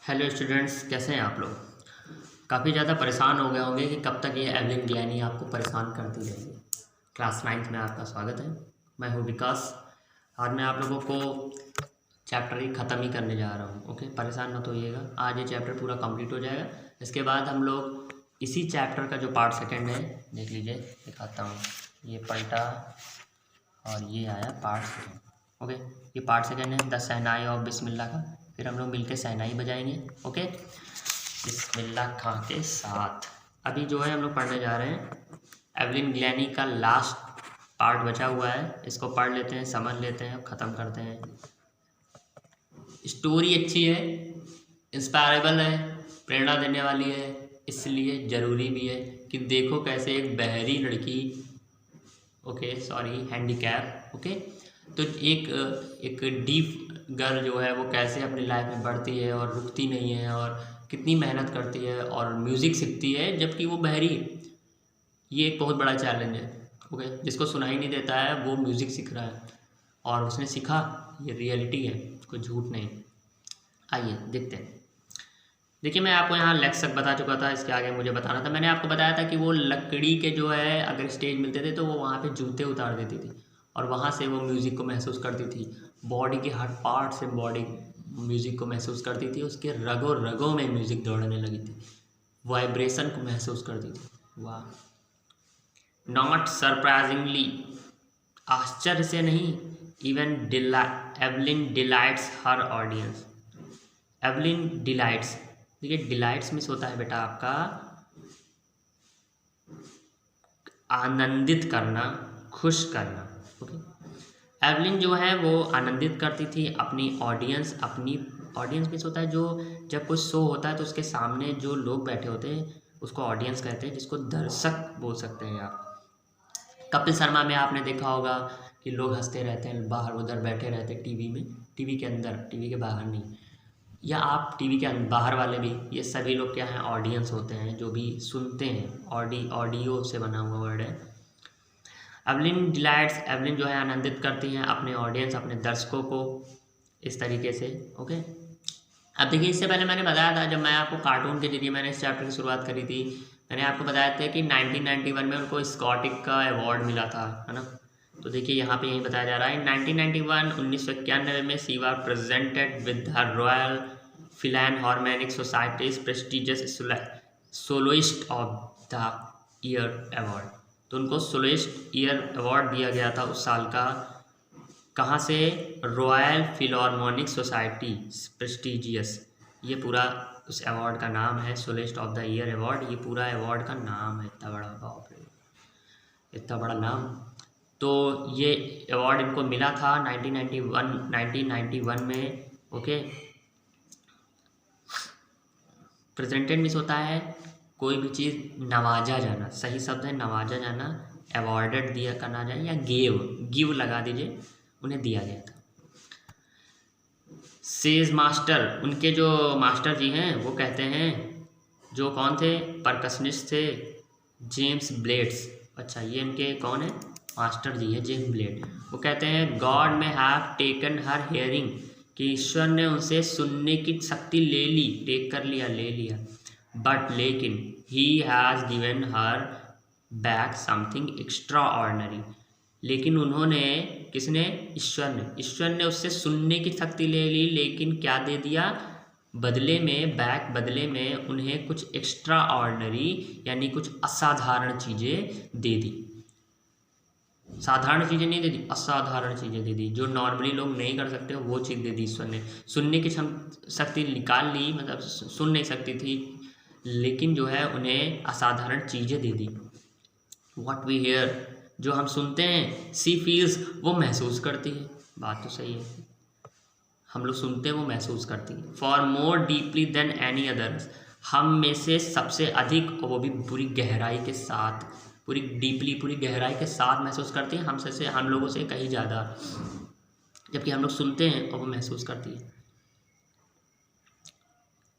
Hello students, कैसे हैं आप लोग। काफ़ी ज़्यादा परेशान हो गए होंगे कि कब तक ये एवलिन गिलानी आपको परेशान करती रहेगी। क्लास 9th में आपका स्वागत है। मैं हूँ विकास। आज मैं आप लोगों को चैप्टर ही ख़त्म ही करने जा रहा हूँ। ओके, परेशान मत होइएगा, आज ये चैप्टर पूरा कंप्लीट हो जाएगा। इसके बाद हम लोग इसी चैप्टर का जो पार्ट सेकेंड है, देख लीजिए, दिखाता हूँ। ये पलटा और ये आया पार्ट सेकेंड। ओके, ये पार्ट सेकेंड है द शहनाई ऑफ बिस्मिल्लाह का। फिर हम लोग मिलकर शहनाई बजाएंगे। ओके, बिस्मिल्लाह खां के साथ। अभी जो है हम लोग पढ़ने जा रहे हैं एवलिन गिलानी का लास्ट पार्ट बचा हुआ है। इसको पढ़ लेते हैं, समझ लेते हैं, ख़त्म करते हैं। स्टोरी अच्छी है, इंस्पायरेबल है, प्रेरणा देने वाली है, इसलिए ज़रूरी भी है कि देखो कैसे एक बहरी लड़की, ओके सॉरी हैंडीकैप, ओके, तो एक डीफ गर्ल जो है वो कैसे अपनी लाइफ में बढ़ती है और रुकती नहीं है और कितनी मेहनत करती है और म्यूज़िक सीखती है जबकि वो बहरी है। ये एक बहुत बड़ा चैलेंज है। ओके, जिसको सुनाई नहीं देता है वो म्यूज़िक सीख रहा है और उसने सीखा, ये रियलिटी है, कोई झूठ नहीं। आइए देखते हैं। देखिए, मैं आपको यहाँ लेक्चर बता चुका था, इसके आगे मुझे बताना था। मैंने आपको बताया था कि वो लकड़ी के जो है अगर स्टेज मिलते थे तो वो वहाँ पे जूते उतार देती थी और वहाँ से वो म्यूज़िक को महसूस करती थी। बॉडी के हर पार्ट से बॉडी म्यूज़िक को महसूस करती थी। उसके रगों रगों में म्यूज़िक दौड़ने लगी थी, वाइब्रेशन को महसूस करती थी। वाह, नॉट सरप्राइजिंगली, आश्चर्य से नहीं, इवन एवलिन डिलाइट्स हर ऑडियंस। एवलिन डिलाइट्स, देखिए डिलाइट्स मिस होता है बेटा आपका आनंदित करना, खुश करना। ओके, एवलिन जो है वो आनंदित करती थी अपनी ऑडियंस मिस होता है जो जब कुछ शो होता है तो उसके सामने जो लोग बैठे होते हैं उसको ऑडियंस कहते हैं, जिसको दर्शक बोल सकते हैं आप। कपिल शर्मा में आपने देखा होगा कि लोग हंसते रहते हैं, बाहर उधर बैठे रहते हैं टीवी में, टीवी के अंदर, टीवी के बाहर नहीं, या आप टीवी के बाहर वाले भी, ये सभी लोग क्या हैं, ऑडियंस होते हैं जो भी सुनते हैं। ऑडियो से बना हुआ वर्ड है। एवलिन डिलाइट्स, एवलिन जो है आनंदित करती हैं अपने ऑडियंस, अपने दर्शकों को इस तरीके से। ओके, अब देखिए, इससे पहले मैंने बताया था, जब मैं आपको कार्टून के जरिए मैंने इस चैप्टर की शुरुआत करी थी, मैंने आपको बताया था कि 1991 में उनको स्कॉटिक का अवार्ड मिला था, है ना। तो देखिए यहाँ पे यही बताया जा रहा है, 1991 में she was presented with the royal Philharmonic societies prestigious soloist of the year award. तो उनको सोलोइस्ट ईयर अवार्ड दिया गया था उस साल का। कहाँ से? रॉयल फिलहार्मोनिक सोसाइटी प्रेस्टिजियस, ये पूरा उस अवार्ड का नाम है, सोलिस्ट ऑफ द ईयर अवार्ड, ये पूरा अवार्ड का नाम है। इतना बड़ा, बाप रे, इतना बड़ा नाम। तो ये अवार्ड इनको मिला था 1991 में। ओके, प्रेजेंटेड मिस होता है कोई भी चीज़, नवाजा जाना, सही शब्द है नवाजा जाना, अवार्डेड दिया करना जाए, या गिव लगा दीजिए, उन्हें दिया गया था। सेज मास्टर, उनके जो मास्टर जी हैं वो कहते हैं, जो कौन थे, परकशनिस्ट थे, जेम्स ब्लेड्स। अच्छा, ये इनके कौन है, मास्टर जी है जेम्स ब्लेड। वो कहते हैं गॉड में हैव टेकन हर हेयरिंग, कि ईश्वर ने उनसे सुनने की शक्ति ले ली, टेक कर लिया, ले लिया, बट लेकिन he has given her back something extra ordinary, लेकिन उन्होंने, किसने, ईश्वर ने उससे सुनने की शक्ति ले ली, लेकिन क्या दे दिया बदले में, बदले में उन्हें कुछ एक्स्ट्रा ऑर्डनरी यानी कुछ असाधारण चीज़ें दे दी। साधारण चीज़ें नहीं दे दी, असाधारण चीज़ें दे दी, जो नॉर्मली लोग नहीं कर सकते वो चीज़ दे दी ईश्वर ने। सुनने की शक्ति निकाल ली, मतलब सुन नहीं सकती थी, लेकिन जो है उन्हें असाधारण चीज़ें दे दी। व्हाट वी हेयर, जो हम सुनते हैं, सी फील्स, वो महसूस करती है। बात तो सही है, हम लोग सुनते हैं वो महसूस करती है। For more deeply than any others, हम में से सबसे अधिक, और वो भी पूरी गहराई के साथ, पूरी डीपली, पूरी गहराई के साथ महसूस करती है, हम लोगों से कहीं ज़्यादा, जबकि हम लोग सुनते हैं और वो महसूस करती है।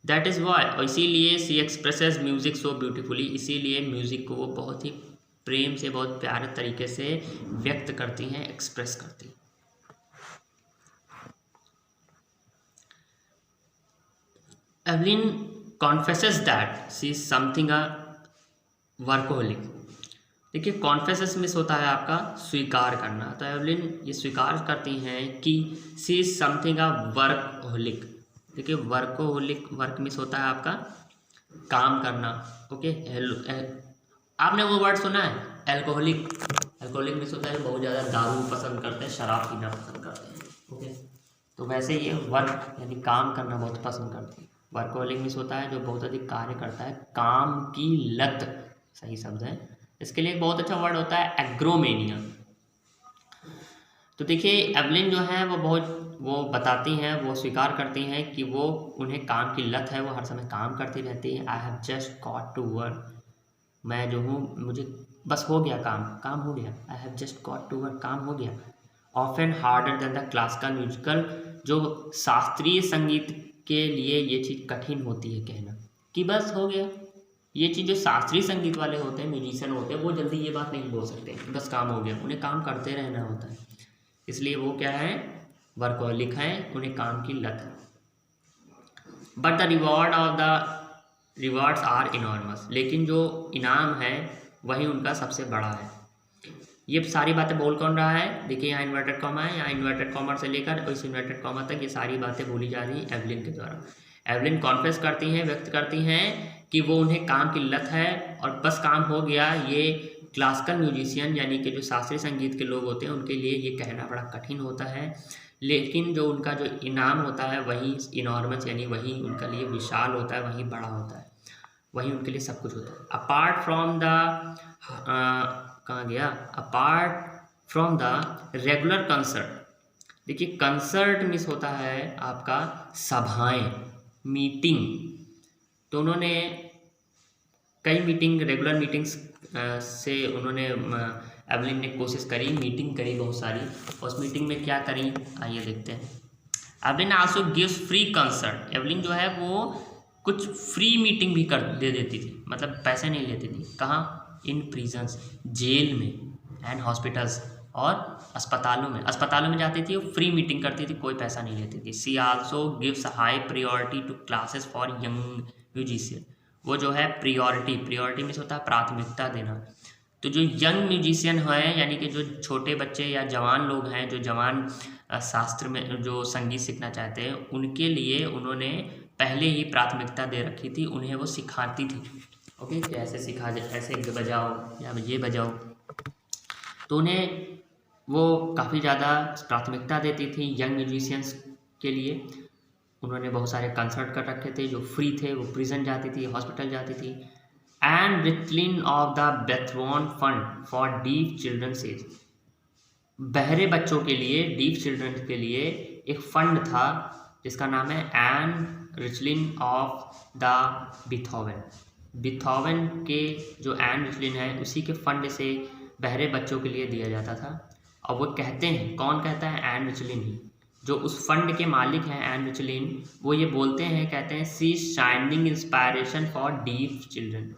दैट इज़ वाई, और इसीलिए सी एक्सप्रेसेस म्यूज़िक सो ब्यूटीफुली, इसीलिए म्यूज़िक को वो बहुत ही प्रेम से, बहुत प्यारे तरीके से व्यक्त करती हैं, एक्सप्रेस करती हैं। Evelyn confesses that she is something a workaholic. देखिए कॉन्फेसेस मिस होता है आपका स्वीकार करना, तो एवलिन ये स्वीकार करती हैं कि she is something a workaholic. देखिए वर्कोहोलिक, वर्क मिस होता है आपका काम करना। ओके, आपने वो वर्ड सुना है एल्कोहलिक? एल्कोहलिक मिस होता है बहुत ज़्यादा दारू पसंद करते हैं, शराब पीना पसंद करते हैं। ओके, तो वैसे ये वर्क यानी काम करना बहुत पसंद करते हैं। वर्कोहलिक मिस होता है जो बहुत अधिक कार्य करता है, काम की लत सही शब्द है। इसके लिए एक बहुत अच्छा वर्ड होता है एग्रोमेनिया। तो देखिए एवलिन जो है वो बताती हैं, वो स्वीकार करती हैं कि वो उन्हें काम की लत है, वो हर समय काम करती रहती है। I have just got to work, मैं जो हूँ मुझे बस हो गया काम हो गया। I have just got to work, काम हो गया। Often harder than the classical musical, जो शास्त्रीय संगीत के लिए ये चीज़ कठिन होती है कहना कि बस हो गया। ये चीज़ जो शास्त्रीय संगीत वाले होते हैं, म्यूजिशियन होते हैं, वो जल्दी ये बात नहीं बोल सकते बस काम हो गया, उन्हें काम करते रहना होता है। इसलिए वो क्या है, वर्कोहलिक हैं, उन्हें काम की लत है। But the rewards are enormous, लेकिन जो इनाम है वही उनका सबसे बड़ा है। ये सारी बातें बोल कौन रहा है? देखिए यहाँ इन्वर्टेड कॉमा है, यहाँ इन्वर्टेड कॉमा से लेकर इस इन्वर्टेड कॉमा तक ये सारी बातें बोली जा रही हैं एवलिन के द्वारा। एवलिन कॉन्फेस करती हैं, व्यक्त करती हैं कि वो उन्हें काम की लत है और बस काम हो गया। ये क्लासिकल म्यूजिशियन यानी कि जो शास्त्रीय संगीत के लोग होते हैं उनके लिए ये कहना बड़ा कठिन होता है, लेकिन जो उनका जो इनाम होता है वही इनॉर्मस यानी वही उनके लिए विशाल होता है, वही बड़ा होता है, वही उनके लिए सब कुछ होता है। अपार्ट फ्रॉम द कहाँ गया, apart from the regular concert. देखिए कंसर्ट मिस होता है आपका सभाएं, मीटिंग। तो उन्होंने कई मीटिंग, रेगुलर मीटिंग्स से उन्होंने एवलिन ने कोशिश करी, मीटिंग करी बहुत सारी। उस मीटिंग में क्या करी आइए देखते हैं। Evelyn also gives free concert, Evelyn जो है वो कुछ फ्री मीटिंग भी कर दे देती थी, मतलब पैसे नहीं लेती थी। कहाँ? इन प्रिजन्स, जेल में, एंड हॉस्पिटल्स और अस्पतालों में जाती थी, वो फ्री मीटिंग करती थी, कोई पैसा नहीं लेती थी। She also gives high priority to classes for young musician, वो जो है प्रायोरिटी में होता है प्राथमिकता देना। तो जो यंग म्यूजिशियन हैं यानी कि जो छोटे बच्चे या जवान लोग हैं, जो जवान शास्त्र में जो संगीत सीखना चाहते हैं, उनके लिए उन्होंने पहले ही प्राथमिकता दे रखी थी, उन्हें वो सिखाती थी। ओके, कि ऐसे सिखा, ऐसे बजाओ या ये बजाओ, तो उन्हें वो काफ़ी ज़्यादा प्राथमिकता देती थी यंग म्यूजिशियंस के लिए। उन्होंने बहुत सारे कंसर्ट कर रखे थे जो फ्री थे, वो प्रिजन जाती थी, हॉस्पिटल जाती थी। एंड रिटलिन of the Beethoven fund for deaf childrens as, बहरे बच्चों के लिए, डीफ चिल्ड्रन के लिए एक फंड था जिसका नाम है एन रिचलिन ऑफ द बिथोवन के जो एन रिचलिन है उसी के फंड से बहरे बच्चों के लिए दिया जाता था। और वो कहते हैं, कौन कहता है? एन रिचलिन ही, जो उस फंड के मालिक हैं एन रिचलिन, वो ये बोलते हैं, कहते हैं she shining inspiration for deaf children,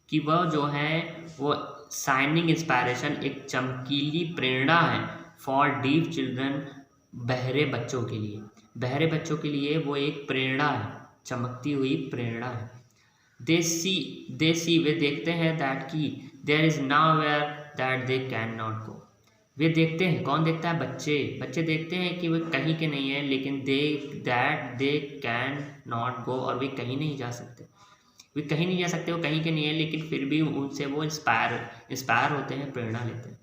कि वह जो है वो शाइनिंग इंस्पायरेशन, एक चमकीली प्रेरणा है फॉर डीफ चिल्ड्रन, बहरे बच्चों के लिए। बहरे बच्चों के लिए वो एक प्रेरणा है, चमकती हुई प्रेरणा है। दे सी वे देखते हैं दैट की there is now where that they can not go, वे देखते हैं, कौन देखता है? बच्चे देखते हैं कि वे कहीं के नहीं है, लेकिन दे कैन नॉट गो, और वे कहीं नहीं जा सकते, वो कहीं के नहीं है, लेकिन फिर भी उनसे वो इंस्पायर होते हैं, प्रेरणा लेते हैं।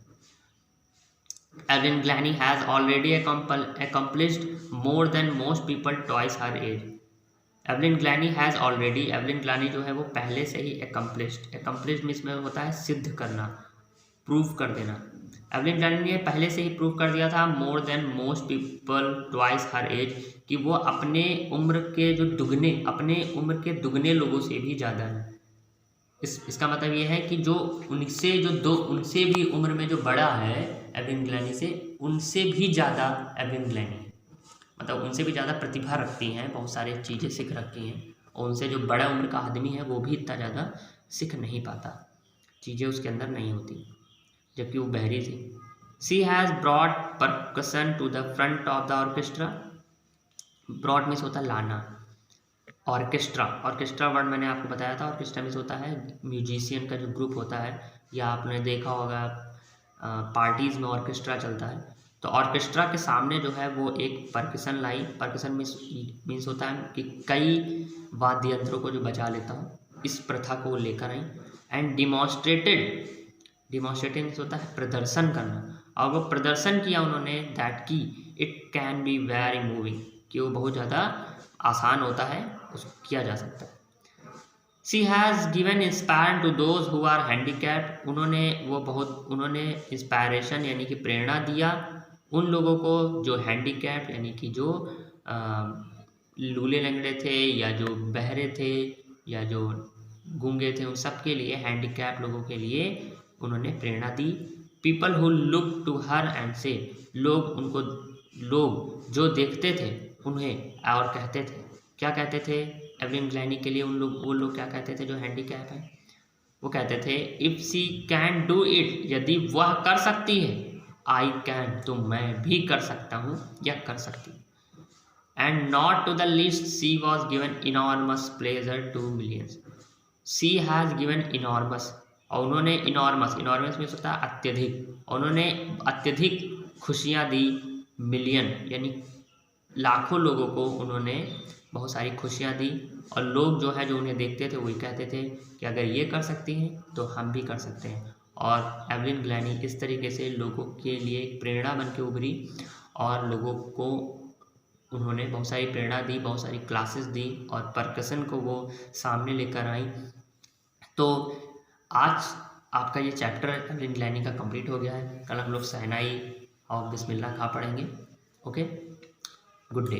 Evelyn Glennie has already accomplished more than most people twice her age। Evelyn Glennie जो है वो पहले से ही accomplished में इसमें होता है सिद्ध करना, प्रूव कर देना। एवलिन ग्लैनी ने पहले से ही प्रूव कर दिया था more than most people twice her age, कि वो अपने उम्र के दुगने लोगों से भी ज़्यादा है। इसका मतलब ये है कि जो उनसे भी उम्र में जो बड़ा है एवलिन ग्लैनी से, उनसे भी ज़्यादा एवलिन ग्लैनी है, मतलब उनसे भी ज़्यादा प्रतिभा रखती हैं, बहुत सारी चीज़ें सीख रखी हैं, और उनसे जो बड़ा उम्र का आदमी है वो भी इतना ज़्यादा सीख नहीं पाता, चीज़ें उसके अंदर नहीं होती, जबकि वो बहरी थी। She has brought percussion to the front of the orchestra. Brought means होता है लाना, ऑर्केस्ट्रा वर्ड मैंने आपको बताया था। ऑर्केस्ट्रा मीन्स होता है म्यूजिशियन का जो ग्रुप होता है, या आपने देखा होगा पार्टीज़ में ऑर्केस्ट्रा चलता है। तो ऑर्केस्ट्रा के सामने जो है वो एक परकशन लाई। परकशन मीन्स होता है कि कई वाद्य यंत्रों को जो बजा लेता हूँ, इस प्रथा को लेकर आई। एंड डिमॉन्स्ट्रेटेड होता है प्रदर्शन करना, और वो प्रदर्शन किया उन्होंने दैट की it can be very moving, कि वो बहुत ज़्यादा आसान होता है, उसको किया जा सकता है। She has given inspire to those who are handicapped, उन्होंने इंस्पायरेशन यानी कि प्रेरणा दिया उन लोगों को जो हैंडीकैप्ड यानी कि जो लूले लंगड़े थे, या जो बहरे थे, या जो गूंगे थे, उन सब के लिए, हैंडीकैप्ड लोगों के लिए उन्होंने प्रेरणा दी। People who look to her and say, लोग जो देखते थे उन्हें और कहते थे, क्या कहते थे एवलिन ग्लैनी के लिए वो लोग क्या कहते थे जो हैंडीकैप है, वो कहते थे if she can do it, यदि वह कर सकती है, आई कैन, तो मैं भी कर सकता हूँ या कर सकती हूँ। And not to the list she was given enormous pleasure to millions, she has given enormous, और उन्होंने इनॉर्मस में होता है अत्यधिक, उन्होंने अत्यधिक खुशियाँ दी, मिलियन यानी लाखों लोगों को उन्होंने बहुत सारी खुशियाँ दी। और लोग जो है जो उन्हें देखते थे वही कहते थे कि अगर ये कर सकती हैं तो हम भी कर सकते हैं। और एवलिन ग्लैनी इस तरीके से लोगों के लिए एक प्रेरणा बन के उभरी, और लोगों को उन्होंने बहुत सारी प्रेरणा दी, बहुत सारी क्लासेस दी, और परकशन को वो सामने लेकर आई। तो आज आपका ये चैप्टर एवलिन ग्लैनी का कंप्लीट हो गया है। कल हम लोग शहनाई और बिस्मिल्लाह खां पढ़ेंगे। Okay, good day.